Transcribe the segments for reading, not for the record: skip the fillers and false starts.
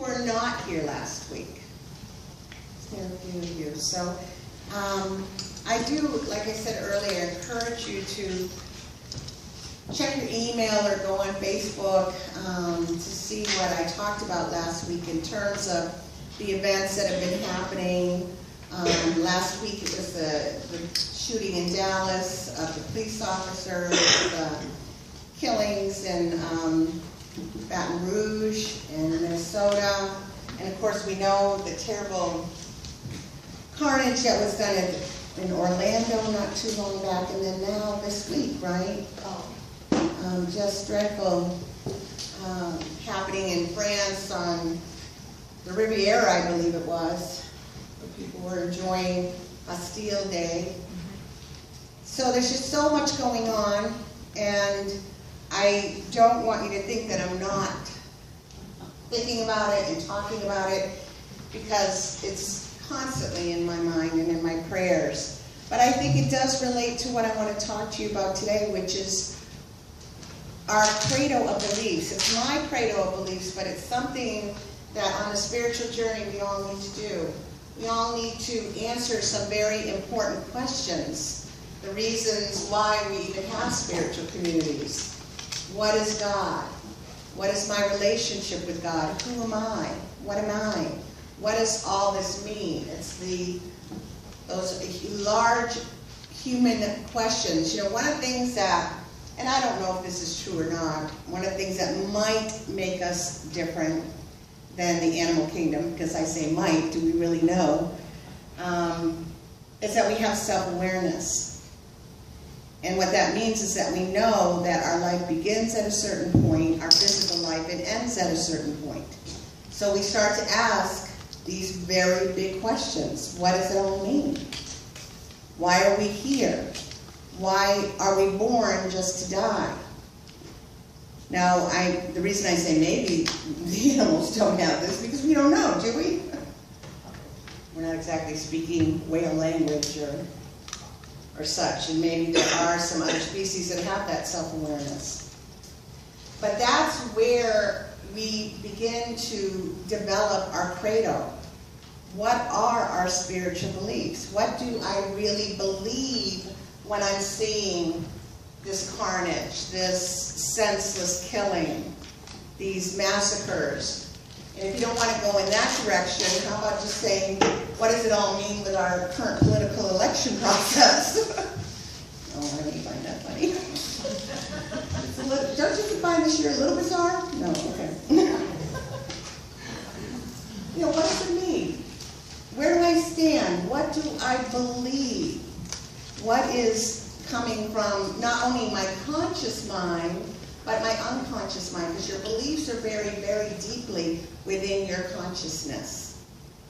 who were not here last week. There are a few of you. So I do, like I said earlier, encourage you to check your email or go on Facebook to see what I talked about last week in terms of the events that have been happening. Last week it was the shooting in Dallas of the police officers, the killings in Baton Rouge and Minnesota, and of course we know the terrible carnage that was done in Orlando not too long back, and then now this week, right? Just dreadful happening in France on the Riviera, I believe it was, where people were enjoying Bastille Day. So there's just so much going on, and I don't want you to think that I'm not thinking about it and talking about it, because it's constantly in my mind and in my prayers. But I think it does relate to what I want to talk to you about today, which is our credo of beliefs. It's my credo of beliefs, but it's something that on a spiritual journey we all need to do. We all need to answer some very important questions. The reasons why we even have spiritual communities. What is God? What is my relationship with God? Who am I? What am I? What does all this mean? It's those large human questions. You know, one of the things that, and I don't know if this is true or not, one of the things that might make us different than the animal kingdom, because I say might, do we really know, is that we have self-awareness. And what that means is that we know that our life begins at a certain point, our physical life, and ends at a certain point. So we start to ask these very big questions. What does it all mean? Why are we here? Why are we born just to die? Now, the reason I say maybe the animals don't have this, because we don't know, do we? We're not exactly speaking whale language or such, and maybe there are some other species that have that self-awareness. But that's where we begin to develop our credo. What are our spiritual beliefs? What do I really believe when I'm seeing this carnage, this senseless killing, these massacres? And if you don't want to go in that direction, how about just saying, what does it all mean with our current political election process? Oh, I don't find that funny. Don't you find this year a little bizarre? No, okay. You know, what does it mean? Where do I stand? What do I believe? What is coming from not only my conscious mind, but my unconscious mind? Because your beliefs are very, very deeply within your consciousness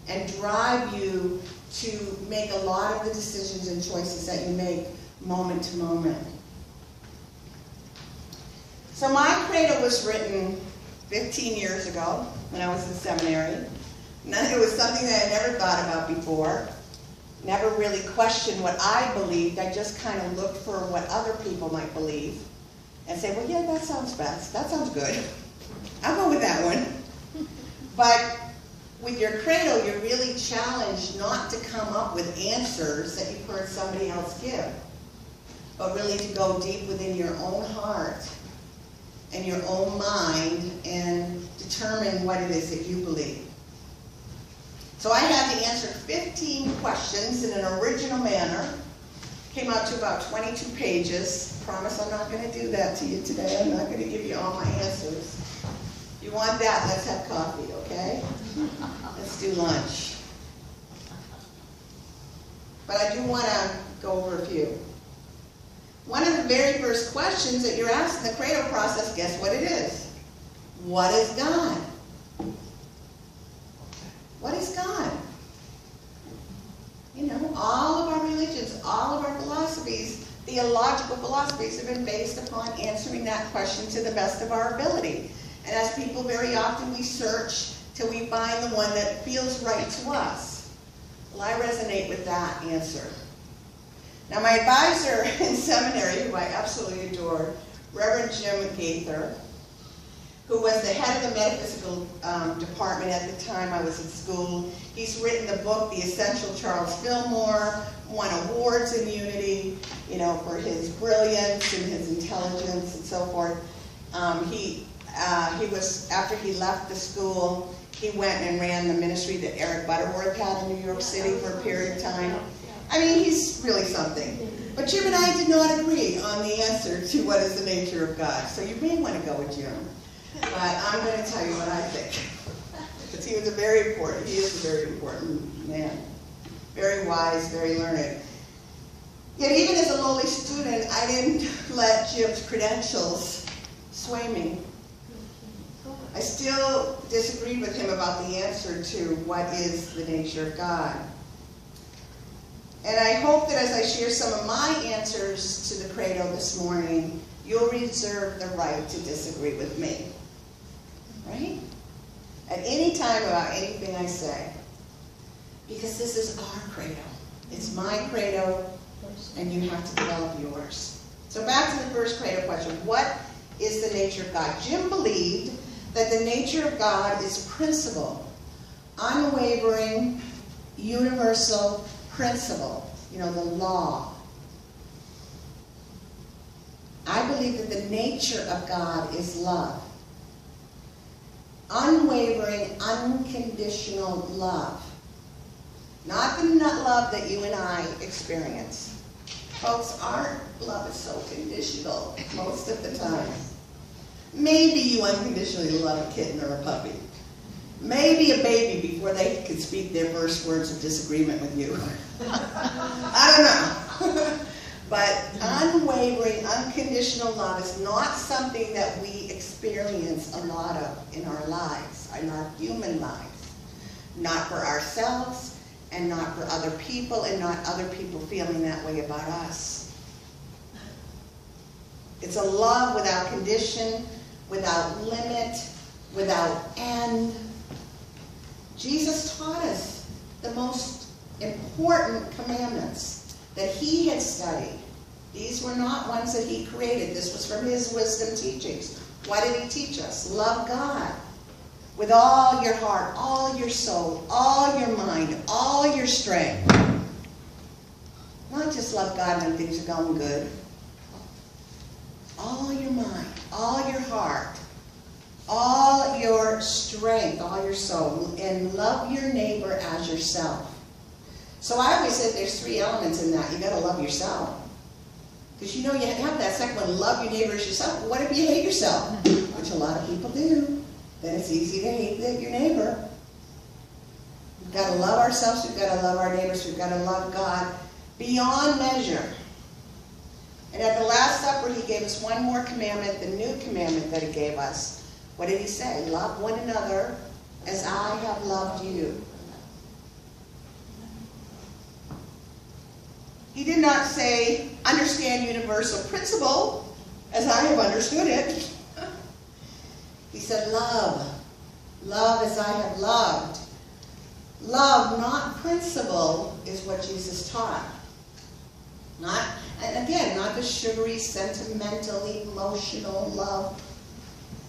and drive you to make a lot of the decisions and choices that you make moment to moment. So my credo was written 15 years ago when I was in seminary. It was something that I never thought about before. Never really questioned what I believed. I just kind of looked for what other people might believe and say, well, yeah, that sounds best. That sounds good. I'll go with that one. But with your credo, you're really challenged not to come up with answers that you've heard somebody else give, but really to go deep within your own heart and your own mind and determine what it is that you believe. So I had to answer 15 questions in an original manner. Came out to about 22 pages. Promise I'm not going to do that to you today. I'm not going to give you all my answers. If you want that, let's have coffee, okay? Let's do lunch. But I do want to go over a few. One of the very first questions that you're asked in the credo process, guess what it is? What is God? What is God? You know, all of our religions, all of our philosophies, theological philosophies have been based upon answering that question to the best of our ability. And as people, very often we search till we find the one that feels right to us. Well, I resonate with that answer. Now, my advisor in seminary, who I absolutely adored, Reverend Jim Gaither, who was the head of the metaphysical department at the time I was in school. He's written the book, The Essential Charles Fillmore, won awards in Unity, you know, for his brilliance and his intelligence and so forth. He was, after he left the school, he went and ran the ministry that Eric Butterworth had in New York City for a period of time. I mean, he's really something. But Jim and I did not agree on the answer to what is the nature of God. So you may want to go with Jim. But I'm going to tell you what I think. Because he is a very important man. Very wise, very learned. Yet even as a lowly student, I didn't let Jim's credentials sway me. I still disagreed with him about the answer to what is the nature of God. And I hope that as I share some of my answers to the Credo this morning, you'll reserve the right to disagree with me. Right? At any time about anything I say. Because this is our Credo. It's my Credo, and you have to develop yours. So back to the first Credo question. What is the nature of God? Jim believed that the nature of God is principle. Unwavering, universal principle. You know, the law. I believe that the nature of God is love. Unwavering, unconditional love. Not the love that you and I experience. Folks, our love is so conditional most of the time. Maybe you unconditionally love a kitten or a puppy. Maybe a baby before they can speak their first words of disagreement with you. I don't know. But unwavering, unconditional love is not something that we experience a lot of in our lives, in our human lives. Not for ourselves, and not for other people, and not other people feeling that way about us. It's a love without condition, without limit, without end. Jesus taught us the most important commandments that he had studied. These were not ones that he created. This was from his wisdom teachings. What did he teach us? Love God with all your heart, all your soul, all your mind, all your strength. Not just love God when things are going good. All your mind, all your heart, all your strength, all your soul, and love your neighbor as yourself. So I always said there's three elements in that. You got to love yourself. Because you know you have that second one, love your neighbor as yourself. What if you hate yourself? Which a lot of people do. Then it's easy to hate your neighbor. We've got to love ourselves. We've got to love our neighbors. We've got to love God beyond measure. And at the Last Supper, he gave us one more commandment, the new commandment that he gave us. What did he say? Love one another as I have loved you. He did not say, understand universal principle as I have understood it. He said, love. Love as I have loved. Love, not principle, is what Jesus taught. Not, and again, not the sugary, sentimental, emotional love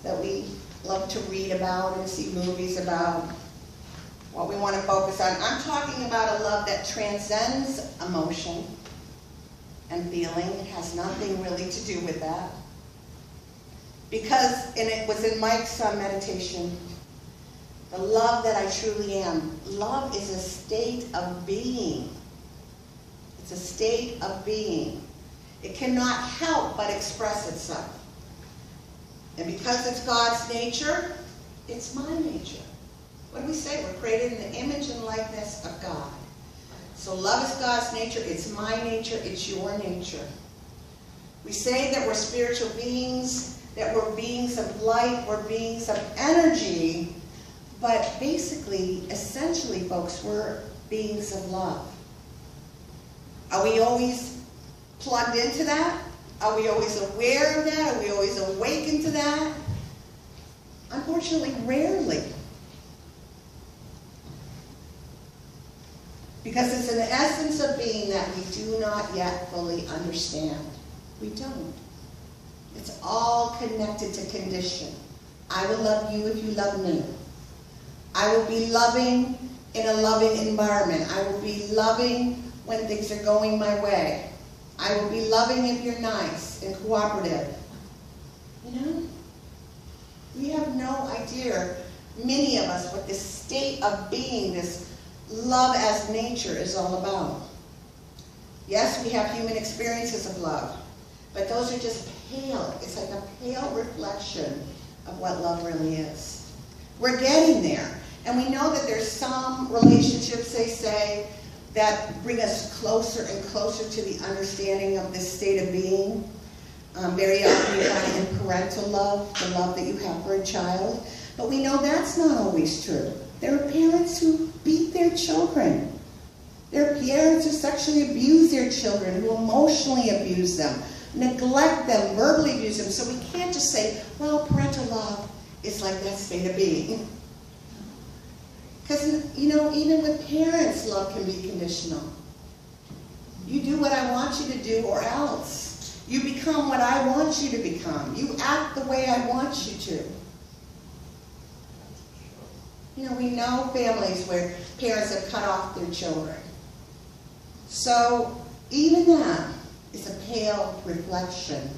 that we love to read about and see movies about. What we want to focus on. I'm talking about a love that transcends emotion and feeling. It has nothing really to do with that. Because, and it was in Mike's meditation, the love that I truly am. Love is a state of being. It's a state of being. It cannot help but express itself. And because it's God's nature, it's my nature. What do we say? We're created in the image and likeness of God. So love is God's nature. It's my nature. It's your nature. We say that we're spiritual beings, that we're beings of light, we're beings of energy, but basically, essentially, folks, we're beings of love. Are we always plugged into that? Are we always aware of that? Are we always awakened to that? Unfortunately, rarely. Because it's an essence of being that we do not yet fully understand. We don't. It's all connected to condition. I will love you if you love me. I will be loving in a loving environment. I will be loving when things are going my way. I will be loving if you're nice and cooperative. You know? We have no idea, many of us, what this state of being, this love as nature is all about. Yes, we have human experiences of love, but those are just pale. It's like a pale reflection of what love really is. We're getting there. And we know that there's some relationships, they say, that bring us closer and closer to the understanding of this state of being. Very often you find it in parental love, the love that you have for a child. But we know that's not always true. There are parents who beat their children. There are parents who sexually abuse their children, who emotionally abuse them, neglect them, verbally abuse them. So we can't just say, well, parental love is like that state of being. Because, you know, even with parents, love can be conditional. You do what I want you to do or else. You become what I want you to become. You act the way I want you to. You know, we know families where parents have cut off their children. So even that is a pale reflection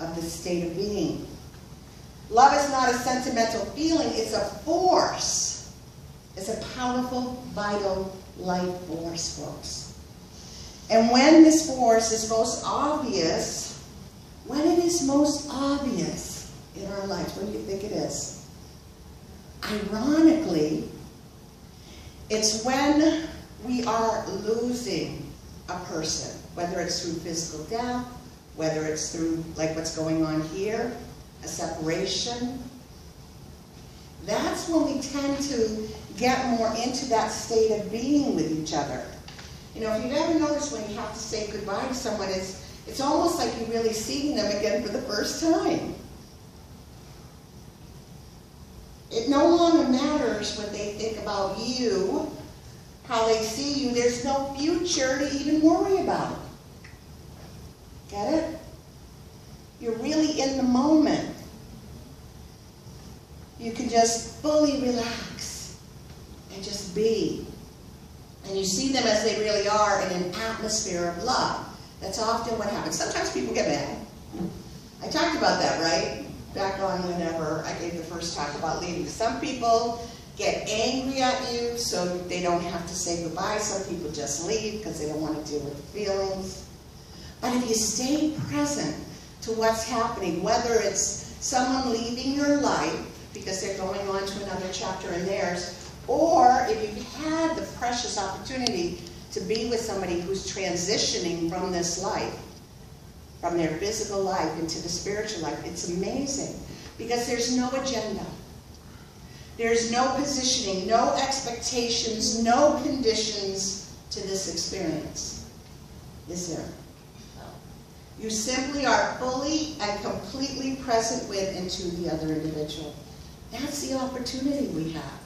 of the state of being. Love is not a sentimental feeling, it's a force. It's a powerful, vital life force, folks. And when this force is most obvious, when it is most obvious in our lives, what do you think it is? Ironically, it's when we are losing a person, whether it's through physical death, whether it's through, like what's going on here, a separation. That's when we tend to get more into that state of being with each other. You know, if you've ever noticed when you have to say goodbye to someone, it's almost like you're really seeing them again for the first time. It no longer matters what they think about you, how they see you. There's no future to even worry about. Get it? You're really in the moment. You can just fully relax and just be. And you see them as they really are in an atmosphere of love. That's often what happens. Sometimes people get mad. I talked about that, right? Back on whenever I gave the first talk about leaving. Some people get angry at you so they don't have to say goodbye. Some people just leave because they don't want to deal with the feelings. But if you stay present to what's happening, whether it's someone leaving your life because they're going on to another chapter in theirs, or if you've had the precious opportunity to be with somebody who's transitioning from this life, from their physical life into the spiritual life, it's amazing. Because there's no agenda. There's no positioning, no expectations, no conditions to this experience. Is there? You simply are fully and completely present with and to the other individual. That's the opportunity we have.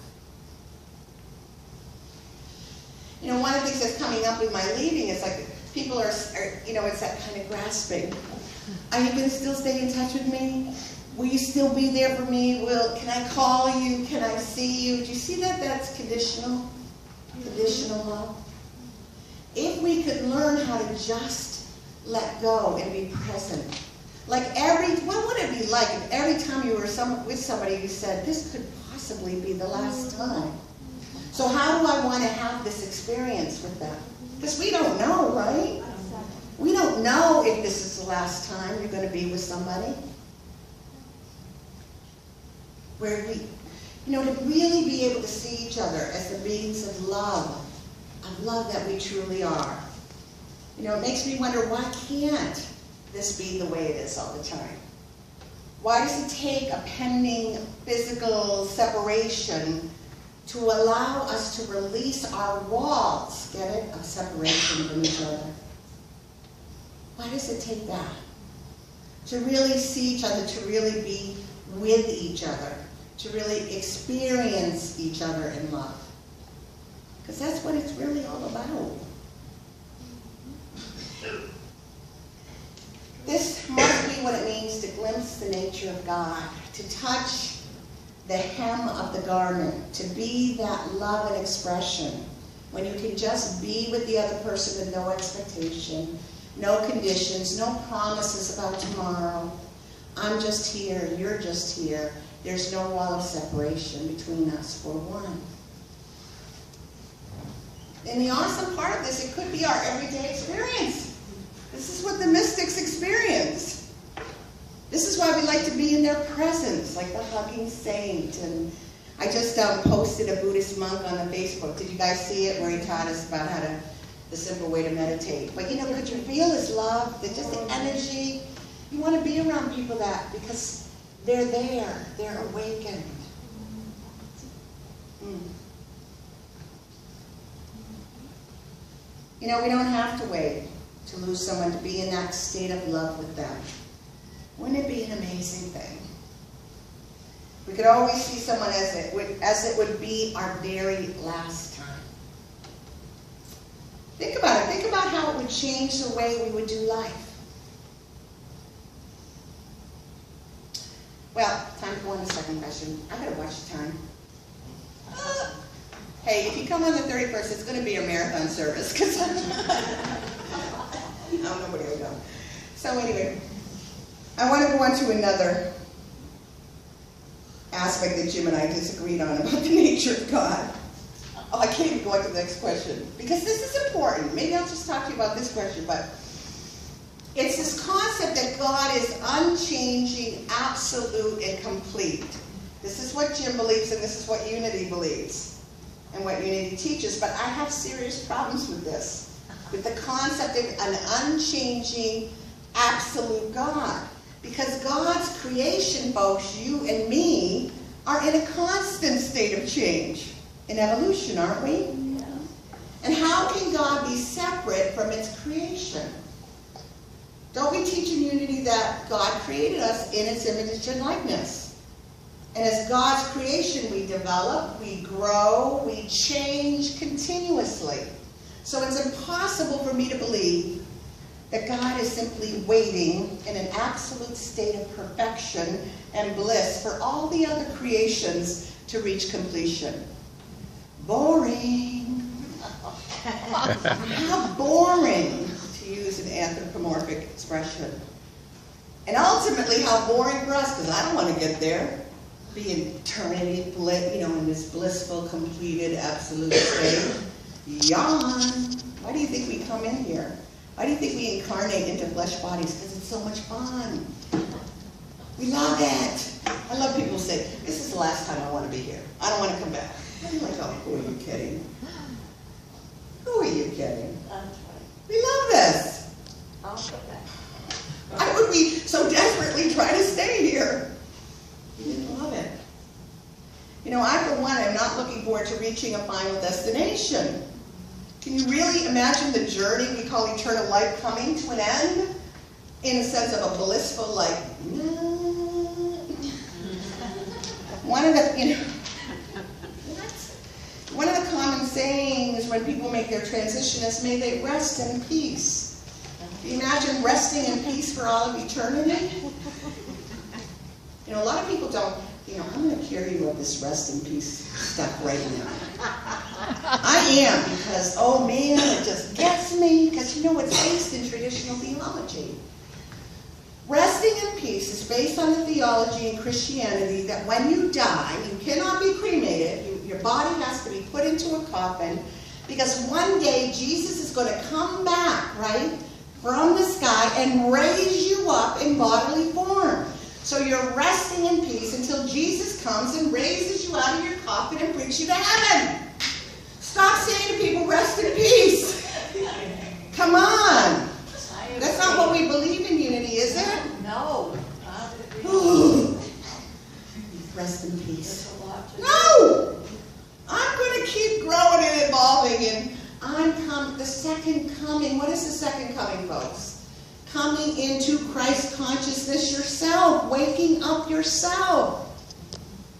You know, one of the things that's coming up with my leaving is like people are, you know, it's that kind of grasping. Are you going to still stay in touch with me? Will you still be there for me? Can I call you? Can I see you? Do you see that that's conditional? Conditional love? If we could learn how to just let go and be present. Like what would it be like if every time you were with somebody you said, this could possibly be the last time? So how do I want to have this experience with them? Because we don't know, right? We don't know if this is the last time you're going to be with somebody. Where we, you know, to really be able to see each other as the beings of love that we truly are. You know, it makes me wonder, why can't this be the way it is all the time? Why does it take a pending physical separation to allow us to release our walls, get it, of separation from each other? Why does it take that? To really see each other, to really be with each other, to really experience each other in love. Because that's what it's really all about. This must be what it means to glimpse the nature of God, to touch the hem of the garment, to be that love and expression, when you can just be with the other person with no expectation, no conditions, no promises about tomorrow. I'm just here, you're just here. There's no wall of separation between us. We're one. And the awesome part of this, it could be our everyday experience. This is what the mystics experienced. This is why we like to be in their presence, like the hugging saint. And I just posted a Buddhist monk on the Facebook. Did you guys see it? Where he taught us about the simple way to meditate. But you know, could you feel his love? Just the energy. You want to be around people because they're there. They're awakened. You know, we don't have to wait to lose someone to be in that state of love with them. Wouldn't it be an amazing thing? We could always see someone as it would be our very last time. Think about it. Think about how it would change the way we would do life. Well, time for one second question. I gotta watch the time. Hey, if you come on the 31st, it's going to be a marathon service, because nobody will go. So anyway, I want to go on to another aspect that Jim and I disagreed on about the nature of God. Oh, I can't even go on to the next question, because this is important. Maybe I'll just talk to you about this question, but it's this concept that God is unchanging, absolute, and complete. This is what Jim believes, and this is what Unity believes, and what Unity teaches. But I have serious problems with this, with the concept of an unchanging, absolute God. Because God's creation, folks, you and me, are in a constant state of change, in evolution, aren't we? Yeah. And how can God be separate from its creation? Don't we teach in Unity that God created us in its image and likeness? And as God's creation, we develop, we grow, we change continuously. So it's impossible for me to believe that God is simply waiting in an absolute state of perfection and bliss for all the other creations to reach completion. Boring. How boring, to use an anthropomorphic expression. And ultimately, how boring for us, because I don't want to get there. Be in eternity, in this blissful, completed, absolute state. Yawn. Why do you think we come in here? Why do you think we incarnate into flesh bodies? Because it's so much fun. We love it. I love people who say, this is the last time I want to be here. I don't want to come back. I'm like, oh, who are you kidding? Who are you kidding? We love this. Why would we so desperately try to stay here? We didn't love it. You know, I, for one, am not looking forward to reaching a final destination. Can you really imagine the journey we call eternal life coming to an end? In a sense of a blissful, like, one of the common sayings when people make their transition is, may they rest in peace. Can you imagine resting in peace for all of eternity? You know, a lot of people don't, I'm going to cure you of this rest in peace stuff right now. I am, because, oh man, it just gets me, because it's based in traditional theology. Resting in peace is based on the theology in Christianity that when you die, you cannot be cremated, your body has to be put into a coffin, because one day Jesus is going to come back, right, from the sky and raise you up in bodily form. So you're resting in peace until Jesus comes and raises you out of your coffin and brings you to heaven. Stop saying to people, rest in peace. Come on. That's not what we believe in Unity, is it? No. Rest in peace. No! I'm going to keep growing and evolving, and the second coming. What is the second coming, folks? Coming into Christ consciousness yourself, waking up yourself.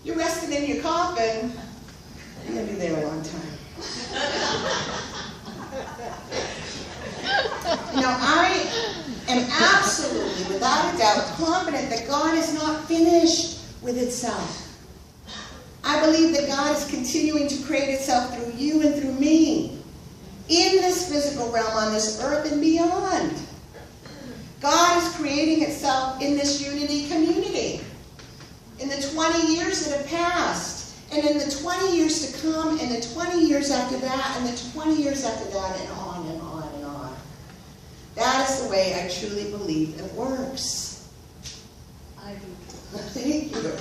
You're resting in your coffin. You're going to be there a long time. I am absolutely, without a doubt, confident that God is not finished with itself. God is continuing to create itself through you and through me, in this physical realm, on this earth and beyond. God is creating itself in this unity community. In the 20 years that have passed, and in the 20 years to come, and the 20 years after that, and the 20 years after that, and on and on and on. That is the way I truly believe it works. I do. Thank you.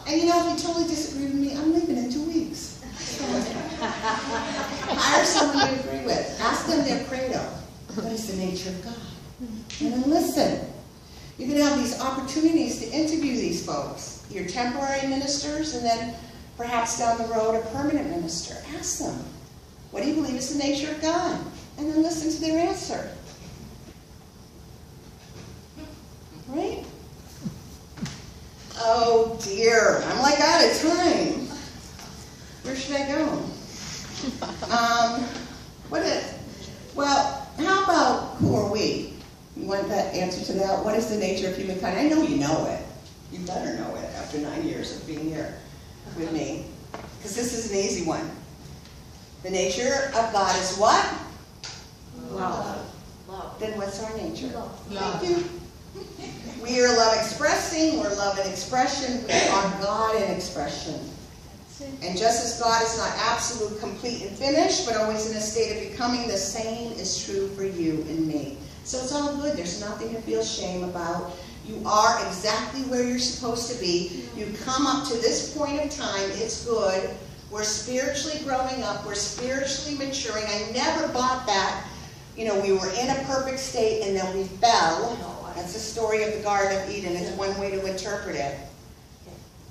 And you know, if you totally disagree with me, I'm leaving in 2 weeks. Hire someone you agree with. Ask them their credo. What is the nature of God? And then listen. You're going to have these opportunities to interview these folks. Your temporary ministers, and then perhaps down the road a permanent minister. Ask them, what do you believe is the nature of God? And then listen to their answer. Right? Oh dear, I'm like out of time. Where should I go? Well, how about who are we? You want that answer to that? What is the nature of humankind? I know you know it. You better know it after 9 years of being here with me. Because this is an easy one. The nature of God is what? Love. Then what's our nature? Love. Thank you. We are love expressing, we're love in expression, we are God in expression. And just as God is not absolute, complete, and finished, but always in a state of becoming, the same is true for you and me. So it's all good. There's nothing to feel shame about. You are exactly where you're supposed to be. You come up to this point of time, it's good. We're spiritually growing up. We're spiritually maturing. I never bought that. You know, we were in a perfect state and then we fell. That's the story of the Garden of Eden. It's one way to interpret it.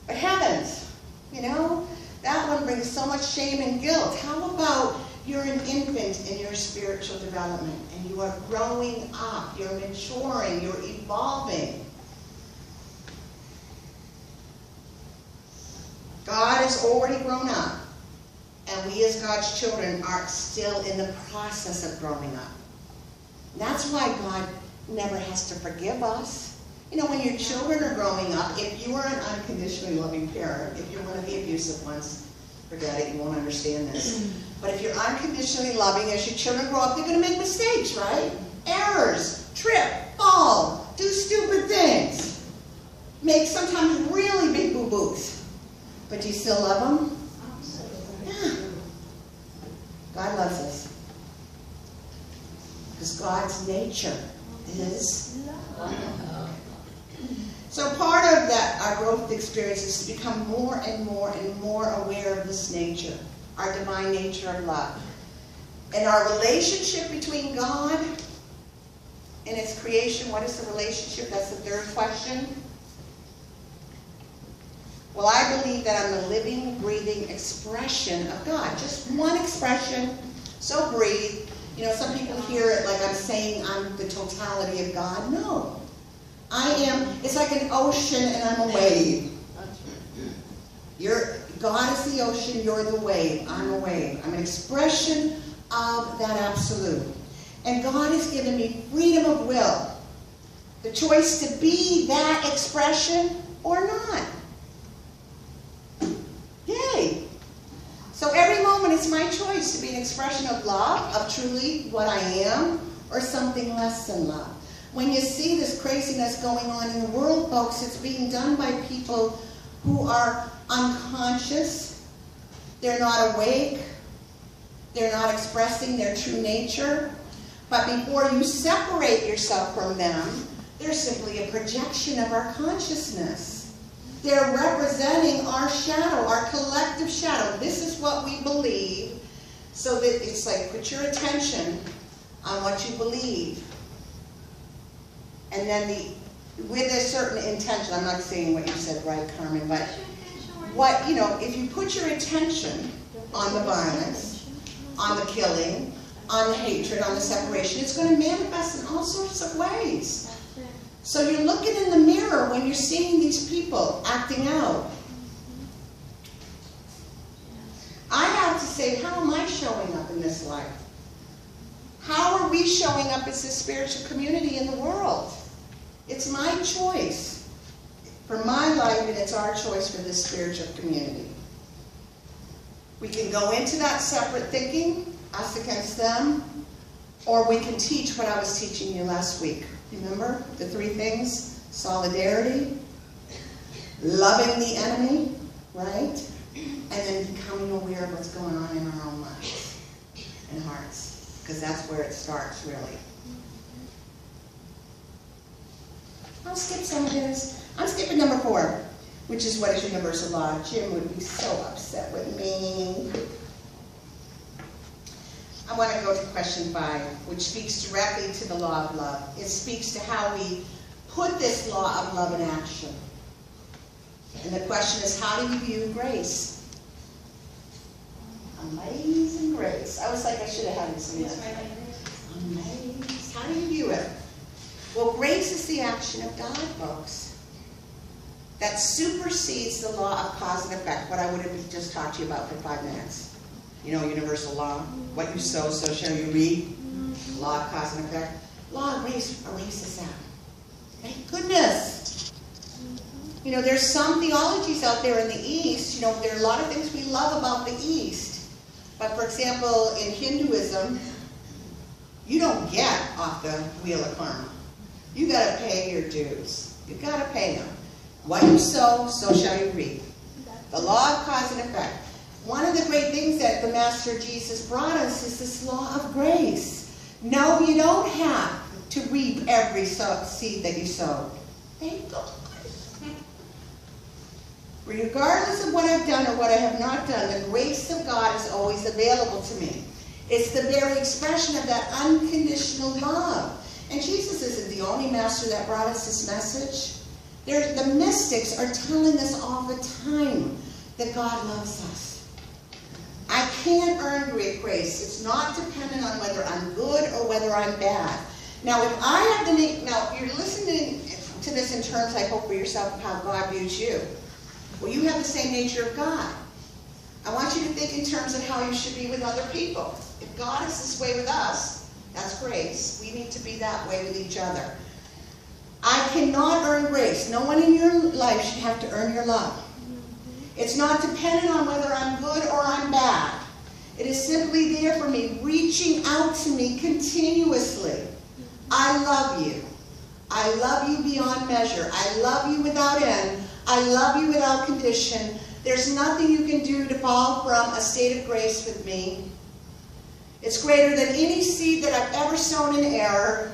But heavens, you know, that one brings so much shame and guilt. How about you're an infant in your spiritual development and you are growing up, you're maturing, you're evolving. God has already grown up, and we as God's children are still in the process of growing up. That's why God never has to forgive us. You know, when your children are growing up, if you are an unconditionally loving parent, if you're one of the abusive ones, forget it, you won't understand this. But if you're unconditionally loving, as your children grow up, they're going to make mistakes, right? Errors, trip, fall, do stupid things, make sometimes really big boo-boos. But do you still love them? Yeah. God loves us. Because God's nature is love. So part of that, our growth experience, is to become more and more and more aware of this nature, our divine nature of love. And our relationship between God and its creation, what is the relationship? That's the third question. Well, I believe that I'm a living, breathing expression of God. Just one expression, so breathe. You know, some people hear it like I'm saying I'm the totality of God. No. I am, it's like an ocean and I'm a wave. God is the ocean, you're the wave. I'm a wave. I'm an expression of that absolute. And God has given me freedom of will. The choice to be that expression or not. Yay! So every moment it's my choice to be an expression of love, of truly what I am, or something less than love. When you see this craziness going on in the world, folks, it's being done by people who are unconscious. They're not awake. They're not expressing their true nature. But before you separate yourself from them, they're simply a projection of our consciousness. They're representing our shadow, our collective shadow. This is what we believe. So that it's like, put your attention on what you believe. And then with a certain intention, I'm not saying what you said right, Carmen, but what, you know, if you put your attention on the violence, on the killing, on the hatred, on the separation, it's going to manifest in all sorts of ways. So you're looking in the mirror when you're seeing these people acting out. I have to say, how am I showing up in this life? How are we showing up as a spiritual community in the world? It's my choice. for my life, and it's our choice for this spiritual community. We can go into that separate thinking, us against them, or we can teach what I was teaching you last week. Remember the 3 things? Solidarity, loving the enemy, right? And then becoming aware of what's going on in our own lives and hearts. Because that's where it starts, really. I'll skip some of this. I'm skipping number 4, which is what is universal law. Jim would be so upset with me. I want to go to question 5, which speaks directly to the law of love. It speaks to how we put this law of love in action. And the question is, how do you view grace? Amazing grace. I was like, I should have had this in there. Amazing. How do you view it? Well, grace is the action of God, folks. That supersedes the law of cause and effect, what I would have just talked to you about for 5 minutes. You know, universal law. What you sow, so shall you reap. Law of cause and effect. Law of grace erases that. Thank goodness. You know, there's some theologies out there in the East. You know, there are a lot of things we love about the East. But for example, in Hinduism, you don't get off the wheel of karma. You got to pay your dues. You got to pay them. What you sow, so shall you reap. The law of cause and effect. One of the great things that the Master Jesus brought us is this law of grace. No, you don't have to reap every seed that you sowed. Thank God. Regardless of what I've done or what I have not done, the grace of God is always available to me. It's the very expression of that unconditional love. And Jesus isn't the only master that brought us this message. The mystics are telling us all the time that God loves us. I can't earn great grace. It's not dependent on whether I'm good or whether I'm bad. Now, if I have the now, if you're listening to this in terms, I hope, for yourself of how God views you. Well, you have the same nature of God. I want you to think in terms of how you should be with other people. If God is this way with us, that's grace. We need to be that way with each other. I cannot earn grace. No one in your life should have to earn your love. It's not dependent on whether I'm good or I'm bad. It is simply there for me, reaching out to me continuously. I love you. I love you beyond measure. I love you without end. I love you without condition. There's nothing you can do to fall from a state of grace with me. It's greater than any seed that I've ever sown in error.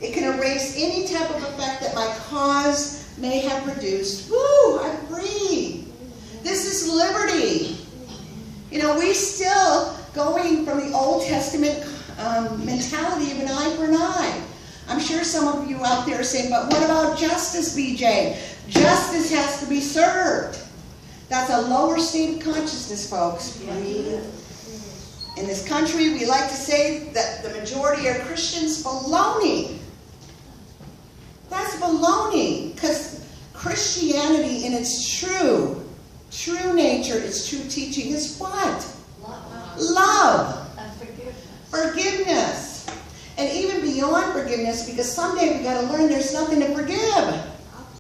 It can erase any type of effect that my cause may have produced. Woo! I'm free. This is liberty. You know, we still going from the Old Testament mentality of an eye for an eye. I'm sure some of you out there are saying, but what about justice, BJ? Justice has to be served. That's a lower state of consciousness, folks. In this country, we like to say that the majority are Christians. Baloney. That's baloney. Because Christianity in its true nature, its true teaching is what? Love. And forgiveness. Forgiveness. And even beyond forgiveness, because someday we got to learn there's nothing to forgive.